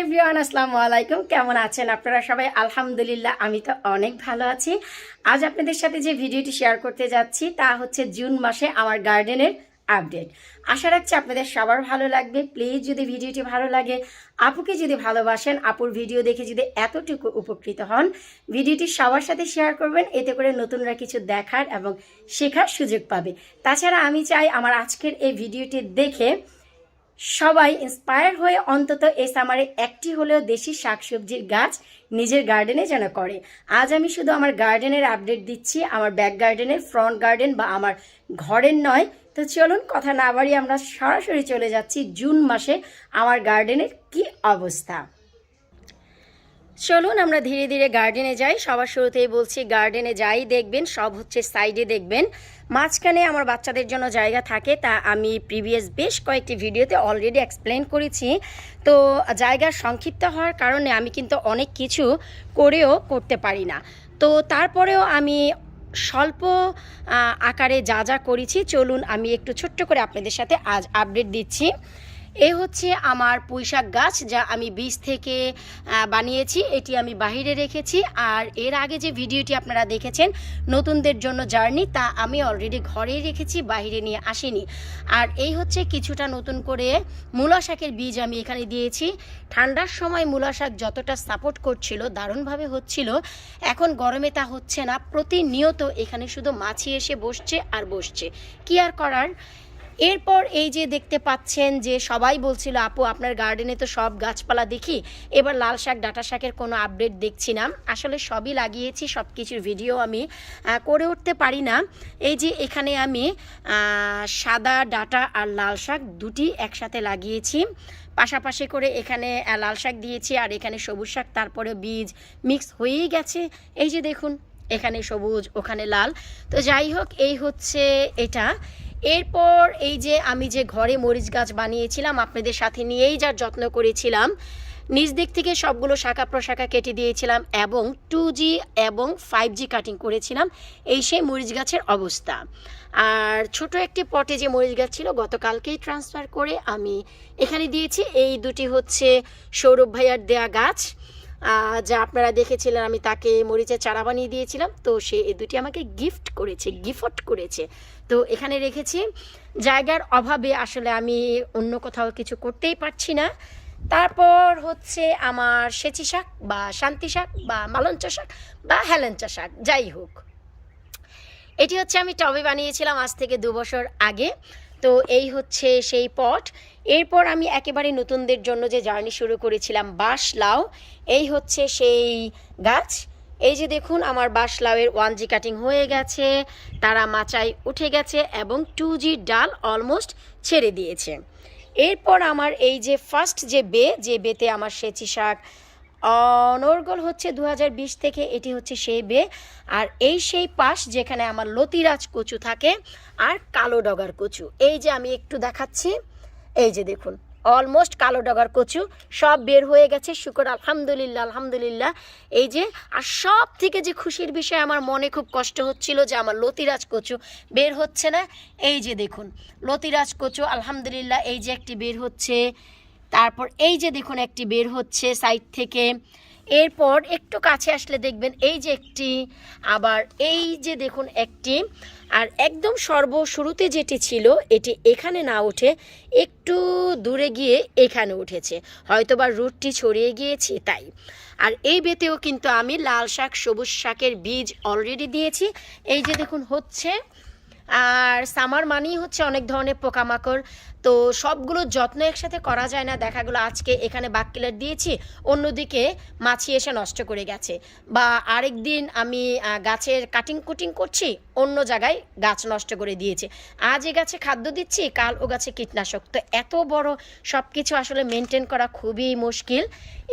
Everyone, আসসালামু আলাইকুম। কেমন আছেন আপনারা সবাই? আলহামদুলিল্লাহ, আমি তো অনেক ভালো আছি। আজ আপনাদের সাথে যে ভিডিওটি শেয়ার করতে যাচ্ছি তা হচ্ছে জুন মাসে আমার গার্ডেনের আপডেট। আশা রাখছি আপনাদের সবার ভালো লাগবে। প্লিজ যদি ভিডিওটি ভালো লাগে, আপুকে যদি ভালোবাসেন, আপুর ভিডিও দেখে যদি এতটুকু উপকৃত হন, ভিডিওটি সবার সাথে শেয়ার করবেন। এতে করে নতুনরা কিছু দেখার এবং শেখার সুযোগ পাবে। তাছাড়া আমি চাই আমার আজকের এই ভিডিওটি দেখে সবাই ইন্সপায়ার হয়ে অন্তত এই সামারে একটি হলেও দেশি শাকসবজির গাছ নিজের গার্ডেনে যেন করে। আজ আমি শুধু আমার গার্ডেনের আপডেট দিচ্ছি, আমার ব্যাক গার্ডেনের, ফ্রন্ট গার্ডেন বা আমার ঘরের নয়। তো চলুন কথা না বাড়িয়ে আমরা সরাসরি চলে যাচ্ছি জুন মাসে আমার গার্ডেনের কি অবস্থা। চলুন আমরা ধীরে ধীরে গার্ডেনে যাই। সবার শুরুতেই বলছি, গার্ডেনে যাই দেখবেন সব হচ্ছে সাইডে দেখবেন, মাঝখানে আমার বাচ্চাদের জন্য জায়গা থাকে। তা আমি প্রিভিয়াস বেশ কয়েকটি ভিডিওতে অলরেডি এক্সপ্লেন করেছি। তো জায়গা সংক্ষিপ্ত হওয়ার কারণে আমি কিন্তু অনেক কিছু করেও করতে পারি না। তো তারপরেও আমি স্বল্প আকারে যা যা করেছি, চলুন আমি একটু ছোট্ট করে আপনাদের সাথে আজ আপডেট দিচ্ছি। এই হচ্ছে আমার পুঁইশাক গাছ, যা আমি বীজ থেকে বানিয়েছি। এটি আমি বাহিরে রেখেছি। আর এর আগে যে ভিডিওটি আপনারা দেখেছেন নতুনদের জন্য জার্নি, তা আমি অলরেডি ঘরেই রেখেছি, বাহিরে নিয়ে আসিনি। আর এই হচ্ছে কিছুটা নতুন করে মূলা শাকের বীজ আমি এখানে দিয়েছি। ঠান্ডার সময় মূলা শাক যতটা সাপোর্ট করছিল, দারুণভাবে হচ্ছিল, এখন গরমে তা হচ্ছে না। প্রতিনিয়ত এখানে শুধু মাছি এসে বসছে আর বসছে, কি আর করার। এরপর এই যে দেখতে পাচ্ছেন যে সবাই বলছিল, আপু আপনার গার্ডেনে তো সব গাছপালা দেখি, এবার লাল শাক ডাঁটা শাকের কোনো আপডেট দেখছি না। আসলে সবই লাগিয়েছি, সব কিছুর ভিডিও আমি করে উঠতে পারি না। এই যে এখানে আমি সাদা ডাঁটা আর লাল শাক দুটি একসাথে লাগিয়েছি, পাশাপাশি করে এখানে লাল শাক দিয়েছি আর এখানে সবুজ শাক, তারপরে বীজ মিক্স হয়েই গেছে। এই যে দেখুন, এখানে সবুজ ওখানে লাল। তো যাই হোক, এই হচ্ছে এটা। এরপর এই যে আমি যে ঘরে মরিচ গাছ বানিয়েছিলাম, আপনাদের সাথে নিয়েই যার যত্ন করেছিলাম, নিচ দিক থেকে সবগুলো শাখা প্রশাখা কেটে দিয়েছিলাম এবং 2G এবং 5G কাটিং করেছিলাম। এই সেই মরিচ গাছের অবস্থা। আর ছোট একটি পটে যে মরিচ গাছ ছিল, গতকালকেই ট্রান্সফার করে আমি এখানে দিয়েছি। এই দুটি হচ্ছে সৌরভ ভাইয়ার দেয়া গাছ, যা আপনারা দেখেছিলেন, আমি তাকে মরিচের চারা বানিয়ে দিয়েছিলাম। তো সে এই দুটি আমাকে গিফট করেছে। তো এখানে রেখেছি। জায়গার অভাবে আসলে আমি অন্য কোথাও কিছু করতেই পারছি না। তারপর হচ্ছে আমার সেচি শাক বা শান্তি শাক বা মালঞ্চা শাক বা হেলেঞ্চা শাক, যাই হোক, এটি হচ্ছে আমি টবে বানিয়েছিলাম আজ থেকে 2 বছর আগে। তো এই হচ্ছে সেই পট। এরপর আমি একেবারে নতুনদের জন্য যে জার্নি শুরু করেছিলাম, বাঁশ লাউ, এই হচ্ছে সেই গাছ। এই যে দেখুন, আমার বাঁশ লাউয়ের 1G কাটিং হয়ে গেছে, তারা মাচায় উঠে গেছে এবং 2G ডাল অলমোস্ট ছেড়ে দিয়েছে। এরপর আমার এই যে ফার্স্ট যে বেতে আমার সেচি শাক অনর্গল হচ্ছে 2020 থেকে, এটি হচ্ছে সেই বে। আর এই সেই পাশ যেখানে আমার লতিরাজ কচু থাকে আর কালো ডগার কচু। এই যে আমি একটু দেখাচ্ছি, এই যে দেখুন, অলমোস্ট কালো ডগার কচু সব বের হয়ে গেছে, শুকর আলহামদুলিল্লাহ। এই যে, আর সব থেকে যে খুশির বিষয়, আমার মনে খুব কষ্ট হচ্ছিল যে আমার লতিরাজ কচু বের হচ্ছে না। এই যে দেখুন, লতিরাজ কচু আলহামদুলিল্লাহ, এই যে একটি বের হচ্ছে, তারপর এই যে দেখুন একটি বের হচ্ছে সাইড থেকে। এরপর একটু কাছে আসলে দেখবেন এই যে একটি, আবার এই যে দেখুন একটি, আর একদম সর্বশুরুতে যেটি ছিল এটি এখানে না উঠে একটু দূরে গিয়ে এখানে উঠেছে, হয়তোবা রুটটি ছড়িয়ে গিয়েছি তাই। আর এই বেতেও কিন্তু আমি লাল শাক সবুজ শাকের বীজ অলরেডি দিয়েছি। এই যে দেখুন হচ্ছে। আর সামার মানেই হচ্ছে অনেক ধরনের পোকামাকড়, তো সবগুলো যত্ন একসাথে করা যায় না। দেখা গেলো আজকে এখানে বাককিলার দিয়েছি, অন্যদিকে মাছি এসে নষ্ট করে গেছে, বা আরেক দিন আমি গাছের কুটিং করছি, অন্য জায়গায় গাছ নষ্ট করে দিয়েছে। আজ এ গাছে খাদ্য দিচ্ছি, কাল ও গাছে কীটনাশক। তো এত বড় সব কিছু আসলে মেনটেন করা খুবই মুশকিল।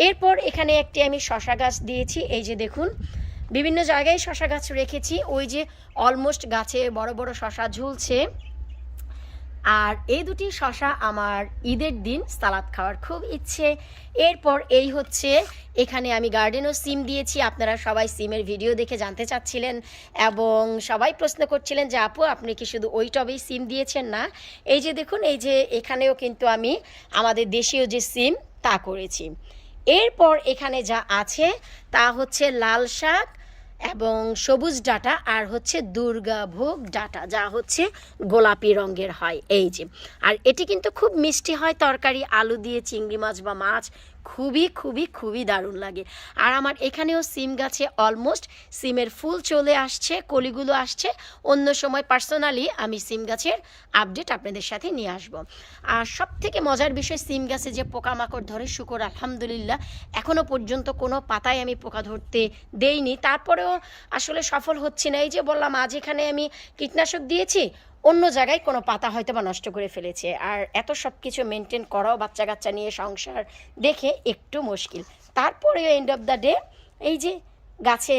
এরপর এখানে একটি আমি শশা গাছ দিয়েছি। এই যে দেখুন, বিভিন্ন জায়গায় শশা গাছ রেখেছি, ওই যে অলমোস্ট গাছে বড় বড় শশা ঝুলছে। আর এই দুটি শশা আমার ঈদের দিন সালাদ খাওয়ার খুব ইচ্ছে। এরপর এই হচ্ছে, এখানে আমি গার্ডেনও সিম দিয়েছি। আপনারা সবাই সিমের ভিডিও দেখে জানতে চাচ্ছিলেন এবং সবাই প্রশ্ন করছিলেন যে আপু আপনি কি শুধু ওই টবেই সিম দিয়েছেন না। এই যে দেখুন, এই যে এখানেও কিন্তু আমি আমাদের দেশীয় যে সিম তা করেছি। এরপর এখানে যা আছে তা হচ্ছে লাল শাক এবং সবুজ ডাঁটা আর হচ্ছে দুর্গাভোগ ডাঁটা, যা হচ্ছে গোলাপি রঙের হয়। এই যে, আর এটি কিন্তু খুব মিষ্টি হয় তরকারি, আলু দিয়ে চিংড়ি মাছ বা মাছ, খুবই খুবই খুবই দারুণ লাগে। আর আমার এখানেও সিম গাছে অলমোস্ট সিমের ফুল চলে আসছে, কলিগুলো আসছে। অন্য সময় পার্সোনালি আমি সিম গাছের আপডেট আপনাদের সাথে নিয়ে আসব। আর সব থেকে মজার বিষয়, সিম গাছে যে পোকামাকড় ধরে, শুকর আলহামদুলিল্লাহ এখনও পর্যন্ত কোনো পাতায় আমি পোকা ধরতে দেইনি। তারপরেও আসলে সফল হচ্ছি না। এই যে বললাম, আজ এখানে আমি কীটনাশক দিয়েছি, অন্য জায়গায় কোনো পাতা হয়তো বা নষ্ট করে ফেলেছে। আর এত সব কিছু মেনটেন করাও, বাচ্চা কাচ্চা নিয়ে সংসার দেখে একটু মুশকিল। তারপরেও এন্ড অফ দ্য ডে এই যে গাছে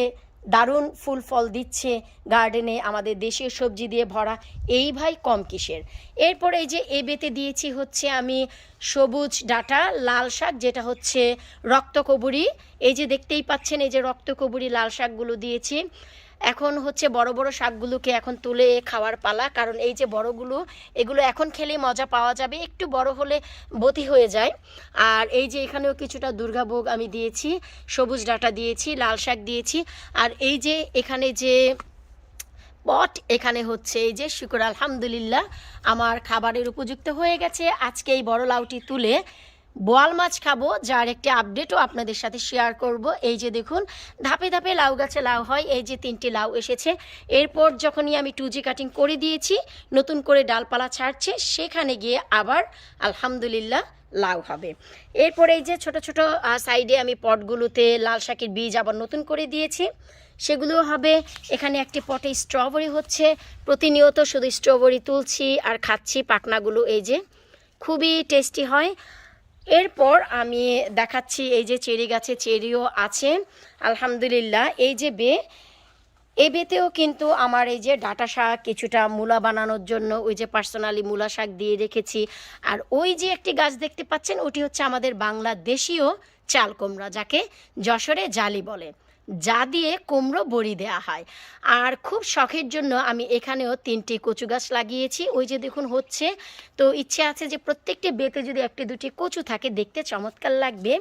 দারুণ ফুল ফল দিচ্ছে, গার্ডেনে আমাদের দেশীয় সবজি দিয়ে ভরা, এই ভাই কম কিসের। এরপর এই যে বেতে দিয়েছি হচ্ছে আমি সবুজ ডাঁটা, লাল শাক যেটা হচ্ছে রক্তকবুরি। এই যে দেখতেই পাচ্ছেন, এই যে রক্তকবুরি লাল শাকগুলো দিয়েছি। এখন হচ্ছে বড় বড় শাকগুলোকে এখন তুলে খাওয়ার পালা, কারণ এই যে বড়গুলো, এগুলো এখন খেলে মজা পাওয়া যাবে, একটু বড় হলে বতি হয়ে যায়। আর এই যে এখানেও কিছুটা দুর্গাভোগ আমি দিয়েছি, সবুজ ডাঁটা দিয়েছি, লাল শাক দিয়েছি। আর এই যে এখানে যে পট, এখানে হচ্ছে এই যে শুকর আলহামদুলিল্লাহ আমার খাবারের উপযুক্ত হয়ে গেছে। আজকে এই বড় লাউটি তুলে বোয়াল মাছ খাবো, যার একটি আপডেটও আপনাদের সাথে শেয়ার করব। এই যে দেখুন, ধাপে ধাপে লাউ গাছে লাউ হয়। এই যে 3টি লাউ এসেছে। এরপর যখনই আমি 2G কাটিং করে দিয়েছি, নতুন করে ডালপালা ছাড়ছে, সেখানে গিয়ে আবার আলহামদুলিল্লাহ লাউ হবে। এরপর এই যে ছোট ছোট সাইডে আমি পটগুলোতে লাল শাকের বীজ আবার নতুন করে দিয়েছি, সেগুলোও হবে। এখানে একটি পটে স্ট্রবেরি হচ্ছে, প্রতিনিয়ত শুধু স্ট্রবেরি তুলছি আর খাচ্ছি পাকনাগুলো, এই যে খুবই টেস্টি হয়। এরপর আমি দেখাচ্ছি এই যে চেরি গাছে চেরিও আছে আলহামদুলিল্লাহ। এই যে এই বেতেও কিন্তু আমার এই যে ডাঁটা শাক, কিছুটা মূলা বানানোর জন্য ওই যে পার্সোনালি মূলা শাক দিয়ে রেখেছি। আর ওই যে একটি গাছ দেখতে পাচ্ছেন, ওটি হচ্ছে আমাদের বাংলাদেশীয় চাল কুমড়া, যাকে যশোরে জালি বলে, যা দিয়ে কুমড়ো বড়ি দেওয়া হয়। আর খুব শখের জন্য আমি এখানেও 3টি কচু গাছ লাগিয়েছি, ওই যে দেখুন হচ্ছে। তো ইচ্ছে আছে যে প্রত্যেকটি বেতে যদি 1-2টি কচু থাকে, দেখতে চমৎকার লাগবে।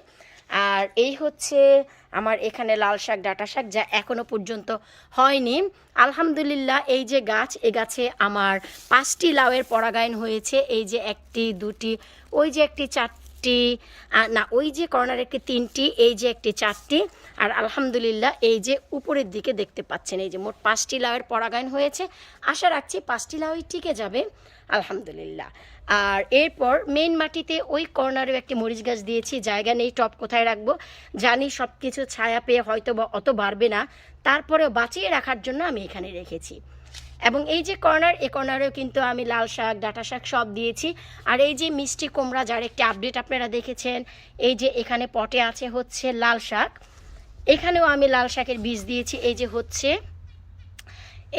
আর এই হচ্ছে আমার এখানে লাল শাক, ডাঁটা শাক, যা এখনও পর্যন্ত হয়নি আলহামদুলিল্লাহ। এই যে গাছ, এ গাছে আমার 5টি লাউয়ের পরাগায়ন হয়েছে। এই যে 1টি 2টি, ওই যে একটি 4টি, না ওই যে কর্নার একটি 3টি, এই যে একটি 4টি, আর আলহামদুলিল্লাহ এই যে উপরের দিকে দেখতে পাচ্ছেন, এই যে মোট 5টি লাউয়ের পরাগায়ন হয়েছে। আশা রাখছি 5টি লাউই টিকে যাবে আলহামদুলিল্লাহ। আর এরপর মেইন মাটিতে ওই কর্নারেও একটি মরিচ গাছ দিয়েছি, জায়গা নেই, টব কোথায় রাখবো জানি, সব কিছু ছায়া পেয়ে হয়তো বা অত বাড়বে না, তারপরেও বাঁচিয়ে রাখার জন্য আমি এখানে রেখেছি। এবং এই যে কর্নার, এ কর্নারেও কিন্তু আমি লাল শাক, ডাঁটা শাক সব দিয়েছি। আর এই যে মিষ্টি কুমড়া, যার একটি আপডেট আপনারা দেখেছেন, এই যে এখানে পটে আছে হচ্ছে লাল শাক, এখানেও আমি লাল শাকের বীজ দিয়েছি। এই যে হচ্ছে,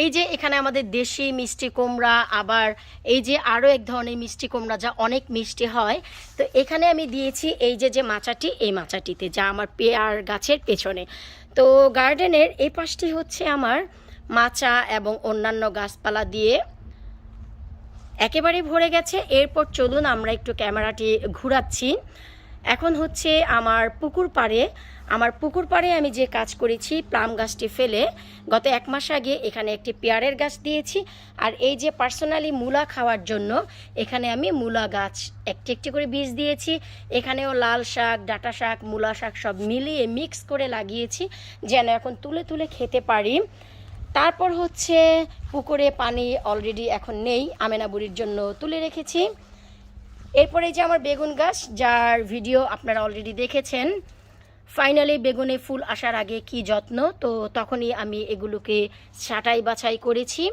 এই যে এখানে আমাদের দেশি মিষ্টি কুমড়া, আবার এই যে আরও এক ধরনের মিষ্টি কুমড়া যা অনেক মিষ্টি হয়। তো এখানে আমি দিয়েছি এই যে মাচাটি, এই মাচাটিতে, যা আমার পেয়ার গাছের পেছনে। তো গার্ডেনের এই পাশটি হচ্ছে আমার মাচা এবং অন্যান্য গাছপালা দিয়ে একেবারে ভরে গেছে। এরপর চলুন আমরা একটু ক্যামেরাটি ঘুরাচ্ছি। এখন হচ্ছে আমার পুকুর পাড়ে আমি যে কাজ করেছি, প্লাম গাছটি ফেলে গত 1 মাস আগে এখানে একটি পেয়ারের গাছ দিয়েছি। আর এই যে পার্সোনালি মূলা খাওয়ার জন্য এখানে আমি মূলা গাছ একটি একটি করে বীজ দিয়েছি। এখানেও লাল শাক, ডাঁটা শাক, মূলা শাক সব মিলিয়ে মিক্স করে লাগিয়েছি, যেন এখন তুলে তুলে খেতে পারি। তারপর হচ্ছে পুকুরে পানি অলরেডি এখন নেই, আমেনা বুড়ির জন্য তুলে রেখেছি। এরপরে যে আমার বেগুন গাছ, যার ভিডিও আপনারা অলরেডি দেখেছেন, ফাইনালি বেগুনে ফুল আসার আগে কি যত্ন, তো তখনই আমি এগুলোকে ছাঁটাই বাছাই করেছি।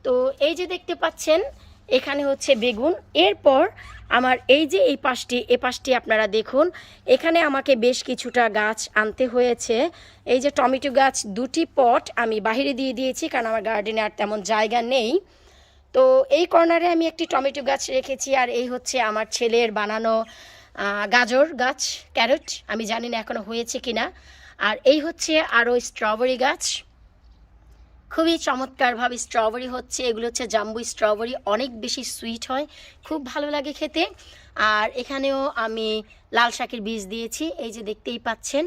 তো এই যে দেখতে পাচ্ছেন এখানে হচ্ছে বেগুন। এরপর আমার এই যে এই পাশটি আপনারা দেখুন, এখানে আমাকে বেশ কিছুটা গাছ আনতে হয়েছে। এই যে টমেটো গাছ 2টি পট আমি বাহিরে দিয়ে দিয়েছি, কারণ আমার গার্ডেনে আর তেমন জায়গা নেই। তো এই কর্নারে আমি একটি টমেটো গাছ রেখেছি। আর এই হচ্ছে আমার ছেলের বানানো গাজর গাছ, ক্যারট, আমি জানি না এখনো হয়েছে কিনা। আর এই হচ্ছে আরও স্ট্রবেরি গাছ, খুবই চমৎকারভাবে স্ট্রবেরি হচ্ছে, এগুলো হচ্ছে জাম্বু স্ট্রবেরি, অনেক বেশি সুইট হয়, খুব ভালো লাগে খেতে। আর এখানেও আমি লাল শাকের বীজ দিয়েছি, এই যে দেখতেই পাচ্ছেন।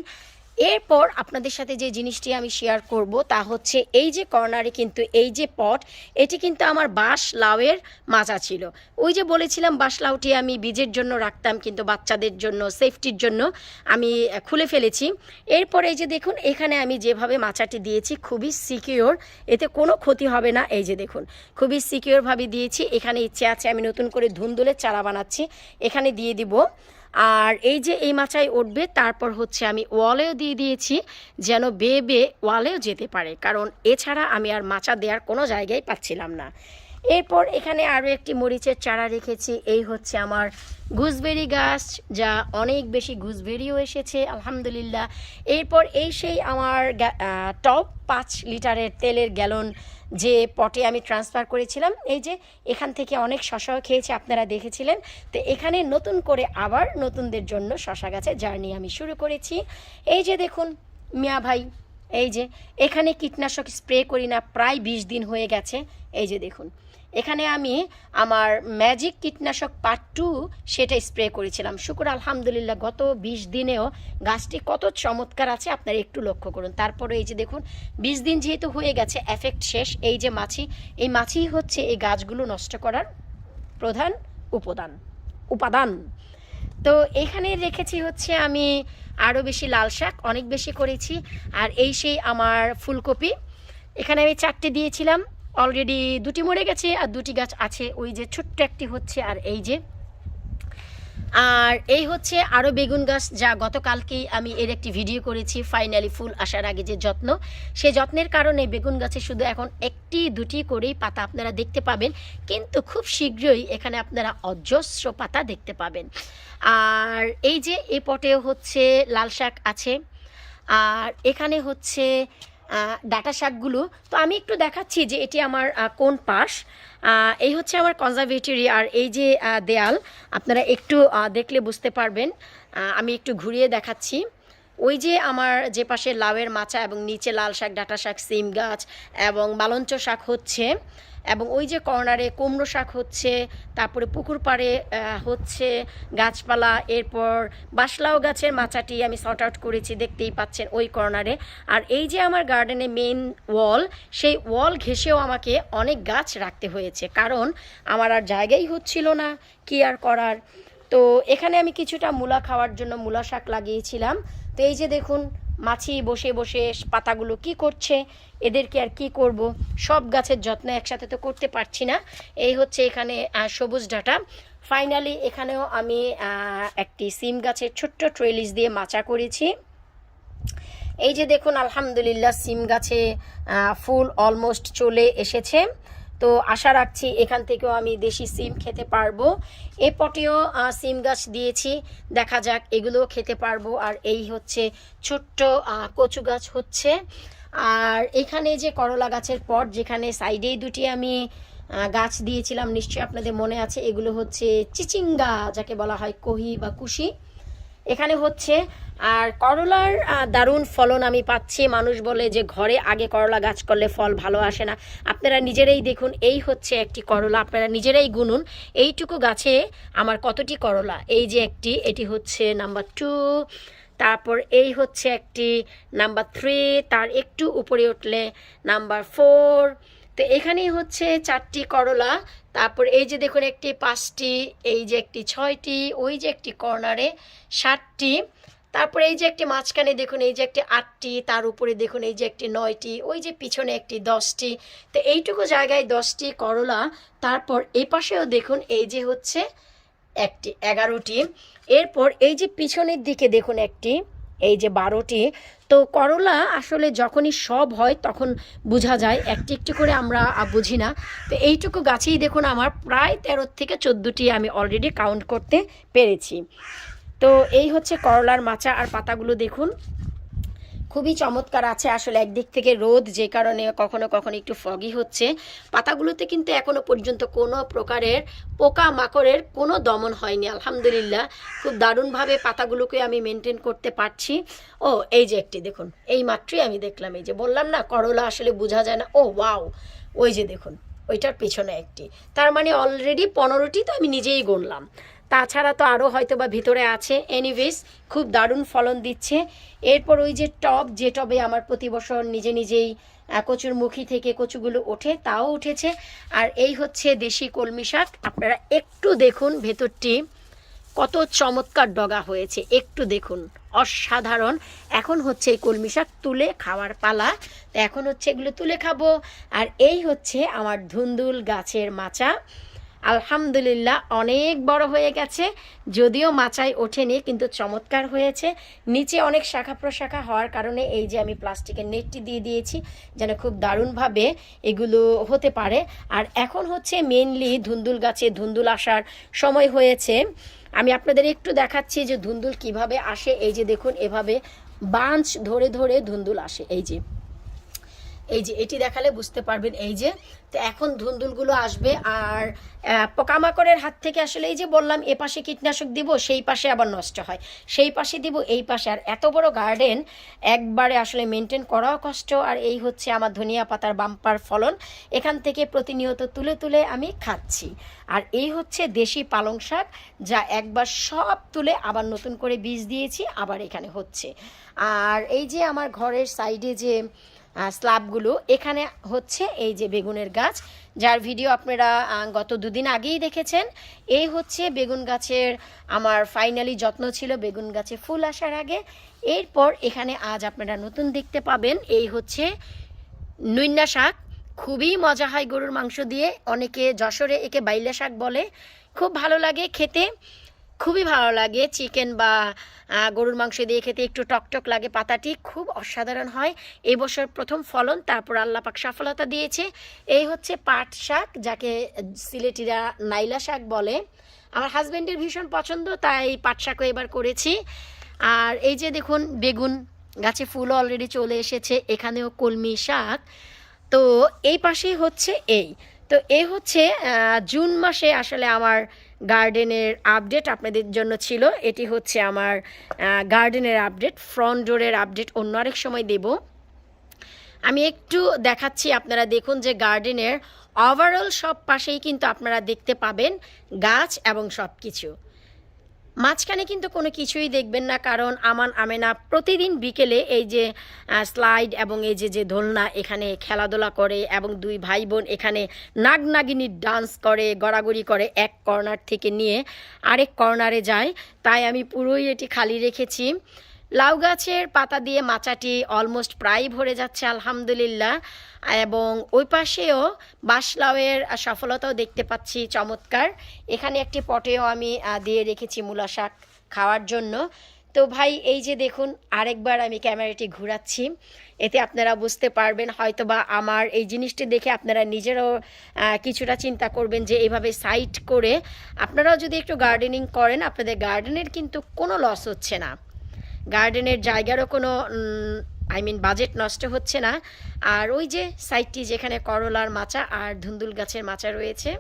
এরপর আপনাদের সাথে যে জিনিসটি আমি শেয়ার করব তা হচ্ছে এই যে কর্নারে কিন্তু এই যে পট, এটি কিন্তু আমার বাঁশ লাউয়ের মাজা ছিল। ওই যে বলেছিলাম বাঁশ লাউটি আমি বীজের জন্য রাখতাম, কিন্তু বাচ্চাদের জন্য সেফটির জন্য আমি খুলে ফেলেছি। এরপর এই যে দেখুন এখানে আমি যেভাবে মাচাটি দিয়েছি খুবই সিকিওর, এতে কোনো ক্ষতি হবে না। এই যে দেখুন খুবই সিকিওরভাবে দিয়েছি। এখানে ইচ্ছে আছে আমি নতুন করে ধুন্দুলের চারা বানাচ্ছি, এখানে দিয়ে দিব। আর এই যে এই মাচায় উঠবে, তারপর হচ্ছে আমি ওয়ালেও দিয়ে দিয়েছি যেন বেয়ে বেয়ে ওয়ালেও যেতে পারে, কারণ এছাড়া আমি আর মাচা দেওয়ার কোনো জায়গায় পাচ্ছিলাম না। এরপর এখানে আরও একটি মরিচের চারা রেখেছি, এই হচ্ছে আমার গুজবেরি গাছ, যা অনেক বেশি গুজবেরিও এসেছে আলহামদুলিল্লাহ। এরপর এই সেই আমার টপ 5 লিটারের তেলের গ্যালন যে পটে আমি ট্রান্সফার করেছিলাম, এই যে এখান থেকে অনেক শশাও খেয়েছে, আপনারা দেখেছিলেন। তো এখানে নতুন করে আবার নতুনদের জন্য শশা গাছের জার্নি আমি শুরু করেছি। এই যে দেখুন মিয়া ভাই, এই যে এখানে কীটনাশক স্প্রে করি না প্রায় 20 দিন হয়ে গেছে। এই যে দেখুন এখানে আমি আমার ম্যাজিক কীটনাশক পার্ট 2 সেটা স্প্রে করেছিলাম। শুকর আলহামদুলিল্লাহ গত 20 দিনেও গাছটি কত চমৎকার আছে আপনারা একটু লক্ষ্য করুন। তারপরে এই যে দেখুন 20 দিন যেহেতু হয়ে গেছে, এফেক্ট শেষ। এই যে মাছি, এই মাছি হচ্ছে এই গাছগুলো নষ্ট করার প্রধান উপাদান। তো এখানে রেখেছি হচ্ছে আমি আরও বেশি লাল শাক, অনেক বেশি করেছি। আর এই সেই আমার ফুলকপি, এখানে আমি 4টে দিয়েছিলাম, অলরেডি 2টি মরে গেছে আর 2টি গাছ আছে, ওই যে ছোট্ট একটি হচ্ছে। আর এই যে আর এই হচ্ছে আরও বেগুন গাছ, যা গতকালকেই আমি এর একটি ভিডিও করেছি, ফাইনালি ফুল আসার আগে যে যত্ন, সেই যত্নের কারণে বেগুন গাছে শুধু এখন 1টি 2টি করেই পাতা আপনারা দেখতে পাবেন, কিন্তু খুব শীঘ্রই এখানে আপনারা অজস্র পাতা দেখতে পাবেন। আর এই যে এই পটেও হচ্ছে লাল শাক আছে, আর এখানে হচ্ছে ডাটা শাকগুলো। তো আমি একটু দেখাচ্ছি যে এটি আমার কোন পাশ। এই হচ্ছে আমার কনজারভেটরি, আর এই যে দেয়াল আপনারা একটু দেখলে বুঝতে পারবেন। আমি একটু ঘুরিয়ে দেখাচ্ছি। ওই যে আমার যে পাশে লাউয়ের মাচা এবং নিচে লাল শাক, ডাটা শাক, সিম গাছ এবং মালঞ্চ শাক হচ্ছে, এবং ওই যে কর্নারে কুমড়ো শাক হচ্ছে, তারপরে পুকুর পাড়ে হচ্ছে গাছপালা। এরপর বাসলাও গাছের মাচাটি আমি সর্ট আউট করেছি, দেখতেই পাচ্ছেন ওই কর্নারে। আর এই যে আমার গার্ডেনে মেইন ওয়াল, সেই ওয়াল ঘেঁষেও আমাকে অনেক গাছ রাখতে হয়েছে, কারণ আমার আর জায়গাই হচ্ছিল না, কি আর করার। তো এখানে আমি কিছুটা মূলা খাওয়ার জন্য মূলা শাক লাগিয়েছিলাম। তো এই যে দেখুন মাছি বসে বসে পাতাগুলো কি করছে, এদেরকে আর কি করব, সব গাছের যত্ন একসাথে তো করতে পারছি না। এই হচ্ছে এখানে সবুজ ডাঁটা। ফাইনালি এখানেও আমি একটি সিম গাছের ছোট্ট ট্রেলিস দিয়ে মাচা করেছি। এই যে দেখুন আলহামদুলিল্লাহ সিম গাছে ফুল অলমোস্ট চলে এসেছে। তো আশা রাখছি এখান থেকেও আমি দেশি সিম খেতে পারবো। এ পটেও সিম গাছ দিয়েছি, দেখা যাক এগুলোও খেতে পারবো। আর এই হচ্ছে ছোট্ট কচু গাছ হচ্ছে। আর এখানে যে করলা গাছের পট, যেখানে সাইডেই 2টি আমি গাছ দিয়েছিলাম, নিশ্চয়ই আপনাদের মনে আছে, এগুলো হচ্ছে চিচিঙ্গা, যাকে বলা হয় কহি বা কুশি, এখানে হচ্ছে। আর করলার দারুণ ফলন আমি পাচ্ছি। মানুষ বলে যে ঘরে আগে করলা গাছ করলে ফল ভালো আসে না, আপনারা নিজেরাই দেখুন, এই হচ্ছে একটি করলা, আপনারা নিজেরাই গুনুন এইটুকু গাছে আমার কতটি করলা। এই যে একটি, এটি হচ্ছে নাম্বার 2, তারপর এই হচ্ছে একটি নাম্বার 3, তার একটু উপরে উঠলে নাম্বার 4। তো এখানেই হচ্ছে 4টি করলা। তারপর এই যে দেখুন একটি 5টি, এই যে একটি 6টি, ওই যে একটি কর্নারে 7টি, তারপরে এই যে একটি মাঝখানে দেখুন এই যে একটি 8টি, তার উপরে দেখুন এই যে একটি 9টি, ওই যে পিছনে একটি 10টি। তো এইটুকু জায়গায় 10টি করলা। তারপর এই পাশেও দেখুন এই যে হচ্ছে একটি 11টি। এরপর এই যে পিছনের দিকে দেখুন একটি, এই যে 12টি। তো করলা আসলে যখনই সব হয় তখন বোঝা যায়, একটি একটি করে আমরা বুঝি না। তো এইটুকু গাছেই দেখুন আমার প্রায় 13 থেকে 14টি আমি অলরেডি কাউন্ট করতে পেরেছি। তো এই হচ্ছে করলার মাচা। আর পাতাগুলো দেখুন খুবই চমৎকার আছে। আসলে একদিক থেকে রোদ, যে কারণে কখনো কখনো একটু ফগি হচ্ছে। পাতাগুলোতে কিন্তু এখনো পর্যন্ত কোনো প্রকারের পোকা মাকড়ের কোনো দমন হয়নি আলহামদুলিল্লাহ। খুব দারুণভাবে পাতাগুলোকে আমি মেনটেন করতে পারছি। ও এই যে একটি দেখুন, এই মাত্রই আমি দেখলাম, এই যে বললাম না করলা আসলে বোঝা যায় না। ও ওয়াও, ওই যে দেখুন ওইটার পেছনে একটি, তার মানে অলরেডি 15টি তো আমি নিজেই গুনলাম। তাছাড়া তো আরও হয়তো বা ভিতরে আছে। এনিওয়েজ খুব দারুণ ফলন দিচ্ছে। এরপর ওই যে টব, যে টবে আমার প্রতি বছর নিজে নিজেই কচুর মুখী থেকে কচুগুলো ওঠে, তাও উঠেছে। আর এই হচ্ছে দেশি কলমি শাক। আপনারা একটু দেখুন ভেতরটি কত চমৎকার ডগা হয়েছে, একটু দেখুন, অসাধারণ। এখন হচ্ছে এই কলমি শাক তুলে খাওয়ার পালা। তো এখন হচ্ছে এগুলো তুলে খাবো। আর এই হচ্ছে আমার ধুন্দুল গাছের মাচা, আলহামদুলিল্লাহ অনেক বড় হয়ে গেছে, যদিও মাচায় ওঠেনি কিন্তু চমৎকার হয়েছে। নিচে অনেক শাখা প্রশাখা হওয়ার কারণে এই যে আমি প্লাস্টিকের নেটটি দিয়ে দিয়েছি যেন খুব দারুণভাবে এগুলো হতে পারে। আর এখন হচ্ছে মেনলি ধুন্দুল গাছে ধুন্দুল আসার সময় হয়েছে। আমি আপনাদের একটু দেখাচ্ছি যে ধুন্দুল কিভাবে আসে। এই যে দেখুন, এভাবে বাঞ্চ ধরে ধরে ধুন্দুল আসে। এই যে এটি দেখালে বুঝতে পারবেন। এই যে তো এখন ধুন্দুলগুলো আসবে। আর পোকামাকড়ের হাত থেকে আসলে এই যে বললাম এ পাশে কীটনাশক দিব, সেই পাশে আবার নষ্ট হয়, সেই পাশে দিব, এই পাশে। আর এত বড় গার্ডেন একবারে আসলে মেনটেন করাও কষ্ট। আর এই হচ্ছে আমার ধনিয়া পাতার বাম্পার ফলন, এখান থেকে প্রতিনিয়ত তুলে তুলে আমি খাচ্ছি। আর এই হচ্ছে দেশি পালং শাক, যা একবার সব তুলে আবার নতুন করে বীজ দিয়েছি, আবার এখানে হচ্ছে। আর এই যে আমার ঘরের সাইডে যে স্ল্যাবগুলো, এখানে হচ্ছে এই যে বেগুনের গাছ, যার ভিডিও আপনারা গত দুদিন আগেই দেখেছেন। এই হচ্ছে বেগুন গাছের আমার ফাইনালি যত্ন ছিল বেগুন গাছে ফুল আসার আগে। এরপর এখানে আজ আপনারা নতুন দেখতে পাবেন, এই হচ্ছে নৈন্যা শাক। খুবই মজা হয় গরুর মাংস দিয়ে, অনেকে যশোরে একে বাইলা শাক বলে। খুব ভালো লাগে খেতে, খুবই ভালো লাগে। চিকেন বা গরুর মাংস দিয়ে খেতে একটু টকটক লাগে, পাতাটি খুব অসাধারণ হয়। এই বছর প্রথম ফলন, তারপর আল্লাহ পাক সফলতা দিয়েছে। এই হচ্ছে পাট শাক, যাকে সিলেটিরা নাইলা শাক বলে। আমার হাজব্যান্ডের ভীষণ পছন্দ, তাই পাট শাকও এবার করেছি। আর এই যে দেখুন বেগুন গাছে ফুল অলরেডি চলে এসেছে, এখানেও কলমি শাক। তো এই পাশেই হচ্ছে তো এই হচ্ছে জুন মাসে আসলে আমার গার্ডেনের আপডেট আপনাদের জন্য ছিল। এটি হচ্ছে আমার গার্ডেনের আপডেট, ফ্রন্ট ডোরের আপডেট অন্য আরেক সময় দেব। আমি একটু দেখাচ্ছি, আপনারা দেখুন যে গার্ডেনের ওভারঅল সব পাশেই কিন্তু আপনারা দেখতে পাবেন গাছ এবং সব কিছু। মাঝখানে কিন্তু কোনো কিছুই দেখবেন না, কারণ আমান আমেনা প্রতিদিন বিকেলে এই যে স্লাইড এবং এই যে দোলনা, এখানে খেলাধুলা করে এবং দুই ভাই বোন এখানে নাগনাগিনীর ডান্স করে, গড়াগড়ি করে, এক কর্নার থেকে নিয়ে আরেক কর্নারে যায়। তাই আমি পুরোই এটি খালি রেখেছি। লাউ গাছের পাতা দিয়ে মাচাটি অলমোস্ট প্রায় ভরে যাচ্ছে আলহামদুলিল্লাহ। এবং ওই পাশেও বাঁশলাউয়ের সফলতাও দেখতে পাচ্ছি চমৎকার। এখানে একটি পটেও আমি দিয়ে রেখেছি মূলা শাক খাওয়ার জন্য। তো ভাই এই যে দেখুন, আরেকবার আমি ক্যামেরাটি ঘোরাচ্ছি, এতে আপনারা বুঝতে পারবেন হয়তোবা আমার এই জিনিসটি দেখে আপনারা নিজেরাও কিছুটা চিন্তা করবেন যে এভাবে সাইড করে আপনারাও যদি একটু গার্ডেনিং করেন, আপনাদের গার্ডেনের কিন্তু কোনো লস হচ্ছে না, গার্ডেনের জায়গারও কোনো বাজেট নষ্ট হচ্ছে না। আর ওই যে সাইডটি যেখানে করলার মাচা আর ধুন্দুল গাছের মাচা রয়েছে।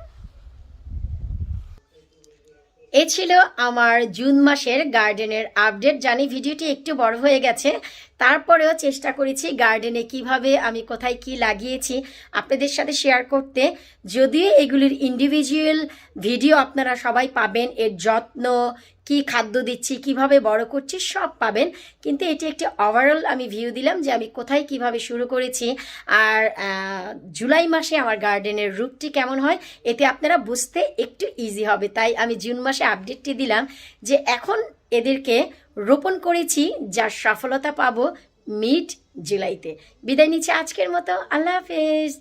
এ ছিল আমার জুন মাসের গার্ডেনের আপডেট। জানি ভিডিওটি একটু বড় হয়ে গেছে, তারপরেও চেষ্টা করেছি গার্ডেনে কিভাবে আমি কোথায় কি লাগিয়েছি আপনাদের সাথে শেয়ার করতে। যদিও এগুলির ইন্ডিভিজুয়াল ভিডিও আপনারা সবাই পাবেন, এর যত্ন, কি খাদ্য দিচ্ছি, কিভাবে বড় করছি সব পাবেন, কিন্তু এটি একটি ওভারঅল আমি ভিউ দিলাম যে আমি কোথায় কিভাবে শুরু করেছি। আর জুলাই মাসে আমার গার্ডেনের রূপটি কেমন হয় এতে আপনারা বুঝতে একটু ইজি হবে, তাই আমি জুন মাসে আপডেটটি দিলাম যে এখন এদেরকে রোপণ করেছি, যার সফলতা পাবো মিড জুলাইতে। বিদায় নিচ্ছি আজকের মতো, আল্লাহ হাফেজ।